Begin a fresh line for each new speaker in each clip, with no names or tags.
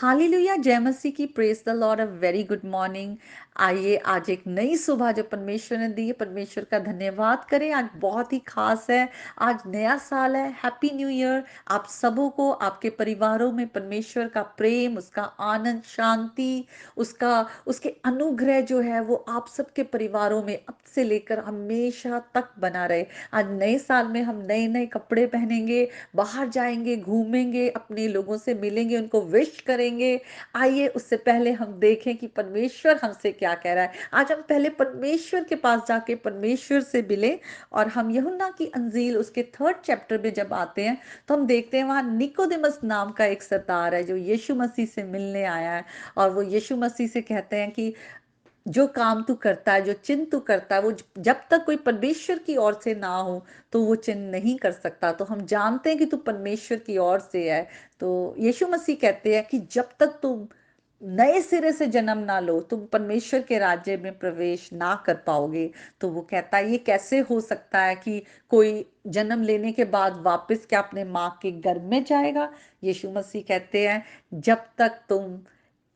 Hallelujah, जय मसीह की। Praise the Lord. A very good morning. आइए आज एक नई सुबह जो परमेश्वर ने दी है, परमेश्वर का धन्यवाद करें। आज बहुत ही खास है, आज नया साल है। हैप्पी न्यू ईयर आप सबों को, आपके परिवारों में परमेश्वर का प्रेम, उसका आनंद, शांति, उसका उसके अनुग्रह जो है वो आप सबके परिवारों में अब से लेकर हमेशा तक बना रहे। आज नए साल में हम नए नए कपड़े पहनेंगे, बाहर जाएंगे, घूमेंगे, अपने लोगों से मिलेंगे, उनको विश करेंगे। आइए उससे पहले हम देखें कि परमेश्वर हमसे क्या कह रहा है। आज हम पहले परमेश्वर के पास जाके परमेश्वर से मिले। और हम यूहन्ना की अंजील उसके 3rd चैप्टर में जब आते हैं तो हम देखते हैं वहां निकोदेमस नाम का एक सरदार है जो यीशु मसीह से मिलने आया है। और वो यीशु मसीह से कहते हैं कि जो काम तू करता है, जो चिन्ह तू करता है, वो जब तक कोई परमेश्वर की ओर से ना हो तो वो चिन्ह नहीं कर सकता। तो हम जानते हैं कि तू परमेश्वर की ओर से है। तो यीशु मसीह कहते हैं कि जब तक तुम नए सिरे से जन्म ना लो तुम परमेश्वर के राज्य में प्रवेश ना कर पाओगे। तो वो कहता है ये कैसे हो सकता है कि कोई जन्म लेने के बाद वापस क्या अपने माँ के गर्भ में जाएगा। यीशु मसीह कहते हैं जब तक तुम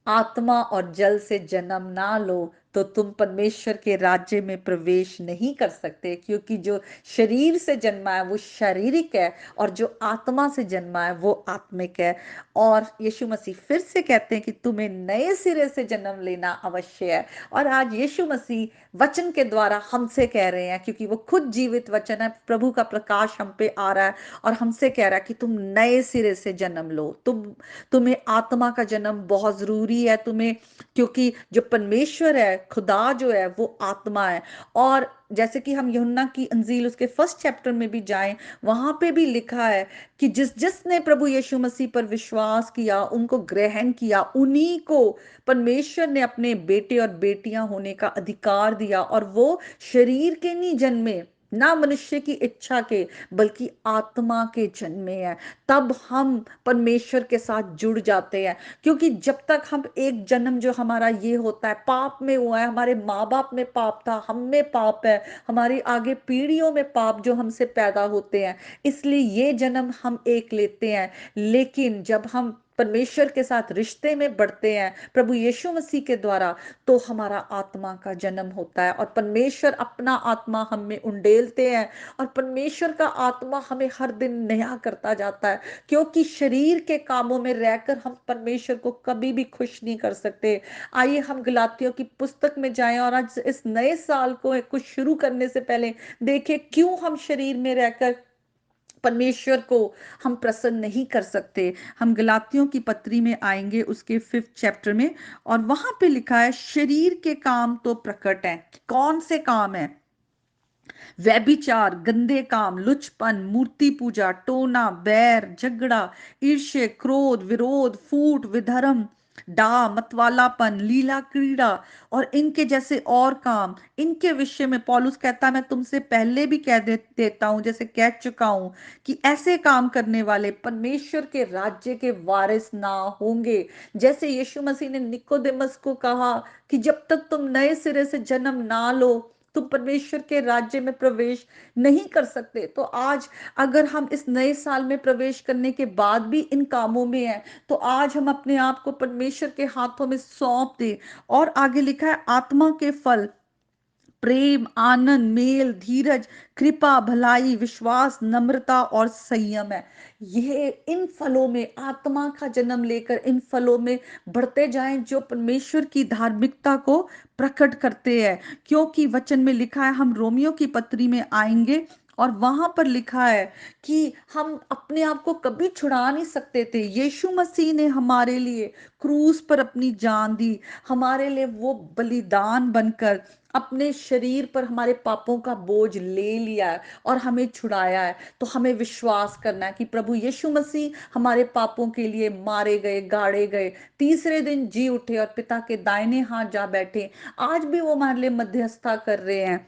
आत्मा और जल से जन्म ना लो तो तुम परमेश्वर के राज्य में प्रवेश नहीं कर सकते। क्योंकि जो शरीर से जन्मा है वो शारीरिक है और जो आत्मा से जन्मा है वो आत्मिक है। और यीशु मसीह फिर से कहते हैं कि तुम्हें नए सिरे से जन्म लेना अवश्य है। और आज यीशु मसीह वचन के द्वारा हमसे कह रहे हैं, क्योंकि वो खुद जीवित वचन है, प्रभु का प्रकाश हम पे आ रहा है और हमसे कह रहा है कि तुम नए सिरे से जन्म लो। तुम्हें आत्मा का जन्म बहुत जरूरी है तुम्हें, क्योंकि जो परमेश्वर है, खुदा जो है वो आत्मा है। और जैसे कि हम यूहन्ना की अंजील उसके 1st चैप्टर में भी जाएं, वहां पे भी लिखा है कि जिस जिसने प्रभु यीशु मसीह पर विश्वास किया, उनको ग्रहण किया, उन्हीं को परमेश्वर ने अपने बेटे और बेटियां होने का अधिकार दिया। और वो शरीर के नहीं जन्मे, ना मनुष्य की इच्छा के, बल्कि आत्मा के जन्मे हैं। तब हम परमेश्वर के साथ जुड़ जाते हैं। क्योंकि जब तक हम एक जन्म जो हमारा ये होता है पाप में हुआ है, हमारे माँ बाप में पाप था, हम में पाप है, हमारी आगे पीढ़ियों में पाप जो हमसे पैदा होते हैं, इसलिए ये जन्म हम एक लेते हैं। लेकिन जब हम परमेश्वर के साथ रिश्ते में बढ़ते हैं प्रभु यीशु मसीह के द्वारा, तो हमारा आत्मा का जन्म होता है और परमेश्वर अपना आत्मा हम में उंडेलते हैं। और परमेश्वर का आत्मा हमें हर दिन नया करता जाता है, क्योंकि शरीर के कामों में रहकर हम परमेश्वर को कभी भी खुश नहीं कर सकते। आइए हम गलातियों की पुस्तक में जाएं और आज इस नए साल को कुछ शुरू करने से पहले देखें क्यों हम शरीर में रहकर परमेश्वर को हम प्रसन्न नहीं कर सकते। हम गलातियों की पत्री में आएंगे उसके 5th चैप्टर में, और वहां पे लिखा है शरीर के काम तो प्रकट हैं। कौन से काम है? व्यभिचार, गंदे काम, लुचपन, मूर्ति पूजा, टोना, बैर, झगड़ा, ईर्ष्या, क्रोध, विरोध, फूट, विधर्म, डा, मतवालापन, लीला क्रीड़ा और इनके जैसे और काम। इनके विषय में पौलुस कहता है मैं तुमसे पहले भी कह देता हूं, जैसे कह चुका हूं, कि ऐसे काम करने वाले परमेश्वर के राज्य के वारिस ना होंगे। जैसे यीशु मसीह ने निकोदेमस को कहा कि जब तक तुम नए सिरे से जन्म ना लो तुम परमेश्वर के राज्य में प्रवेश नहीं कर सकते। तो आज अगर हम इस नए साल में प्रवेश करने के बाद भी इन कामों में हैं, तो आज हम अपने आप को परमेश्वर के हाथों में सौंप दें। और आगे लिखा है आत्मा के फल प्रेम, आनंद, मेल, धीरज, कृपा, भलाई, विश्वास, नम्रता और संयम है। ये इन फलों में आत्मा का जन्म लेकर इन फलों में बढ़ते जाएं जो परमेश्वर की धार्मिकता को प्रकट करते हैं। क्योंकि वचन में लिखा है, हम रोमियो की पत्री में आएंगे और वहां पर लिखा है कि हम अपने आप को कभी छुड़ा नहीं सकते थे। यीशु मसीह ने हमारे लिए क्रूस पर अपनी जान दी, हमारे लिए वो बलिदान बनकर अपने शरीर पर हमारे पापों का बोझ ले लिया है और हमें छुड़ाया है। तो हमें विश्वास करना है कि प्रभु यीशु मसीह हमारे पापों के लिए मारे गए, गाड़े गए, तीसरे दिन जी उठे और पिता के दाहिने हाथ जा बैठे। आज भी वो हमारे लिए मध्यस्थता कर रहे हैं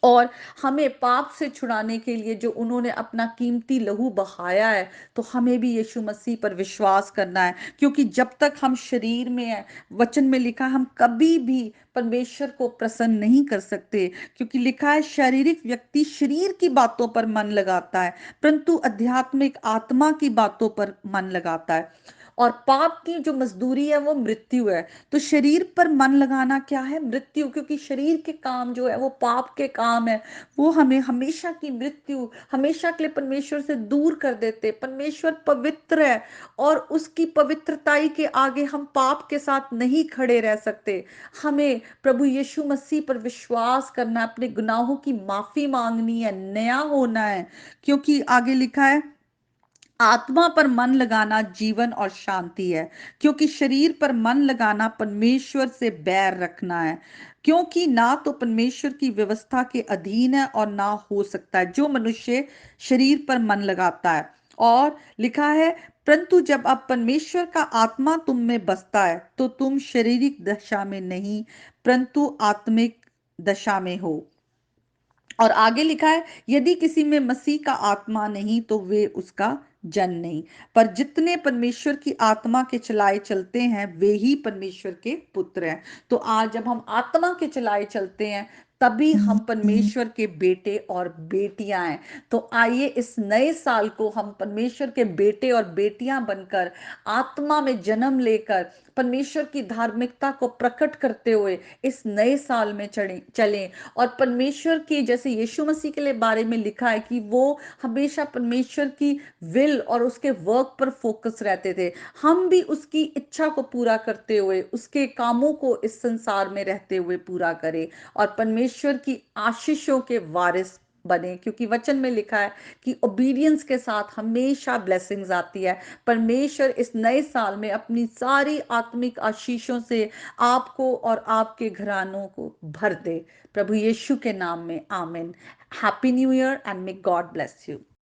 और हमें पाप से छुड़ाने के लिए जो उन्होंने अपना कीमती लहू बहाया है। तो हमें भी यीशु मसीह पर विश्वास करना है, क्योंकि जब तक हम शरीर में हैं, वचन में लिखा हम कभी भी परमेश्वर को प्रसन्न नहीं कर सकते। क्योंकि लिखा है शारीरिक व्यक्ति शरीर की बातों पर मन लगाता है, परंतु आध्यात्मिक आत्मा की बातों पर मन लगाता है। और पाप की जो मजदूरी है वो मृत्यु है। तो शरीर पर मन लगाना क्या है? मृत्यु, क्योंकि शरीर के काम जो है वो पाप के काम है, वो हमें हमेशा की मृत्यु, हमेशा के लिए परमेश्वर से दूर कर देते। परमेश्वर पवित्र है और उसकी पवित्रताई के आगे हम पाप के साथ नहीं खड़े रह सकते। हमें प्रभु यीशु मसीह पर विश्वास करना, अपने गुनाहों की माफी मांगनी है, नया होना है। क्योंकि आगे लिखा है, आत्मा पर मन लगाना जीवन और शांति है, क्योंकि शरीर पर मन लगाना परमेश्वर से बैर रखना है, क्योंकि ना तो परमेश्वर की व्यवस्था के अधीन है और ना हो सकता है जो मनुष्य शरीर पर मन लगाता है। और लिखा है, परंतु जब अब परमेश्वर का आत्मा तुम में बसता है तो तुम शारीरिक दशा में नहीं परंतु आत्मिक दशा में हो। और आगे लिखा है, यदि किसी में मसीह का आत्मा नहीं तो वे उसका जन नहीं, पर जितने परमेश्वर की आत्मा के चलाए चलते हैं वे ही परमेश्वर के पुत्र हैं। तो आज जब हम आत्मा के चलाए चलते हैं तभी हम परमेश्वर के बेटे और बेटियां हैं। तो आइए इस नए साल को हम परमेश्वर के बेटे और बेटियां बनकर, आत्मा में जन्म लेकर, परमेश्वर की धार्मिकता को प्रकट करते हुए इस नए साल में चलें। और परमेश्वर की, जैसे यीशु मसीह के लिए बारे में लिखा है कि वो हमेशा परमेश्वर की विल और उसके वर्क पर फोकस रहते थे, हम भी उसकी इच्छा को पूरा करते हुए, उसके कामों को इस संसार में रहते हुए पूरा करें और परमेश्वर की आशीषों के वारिस बने। क्योंकि वचन में लिखा है कि ओबीडियंस के साथ हमेशा ब्लेसिंग्स आती है। परमेश्वर इस नए साल में अपनी सारी आत्मिक आशीषों से आपको और आपके घरानों को भर दे। प्रभु यीशु के नाम में आमीन। Happy new year and may God bless you.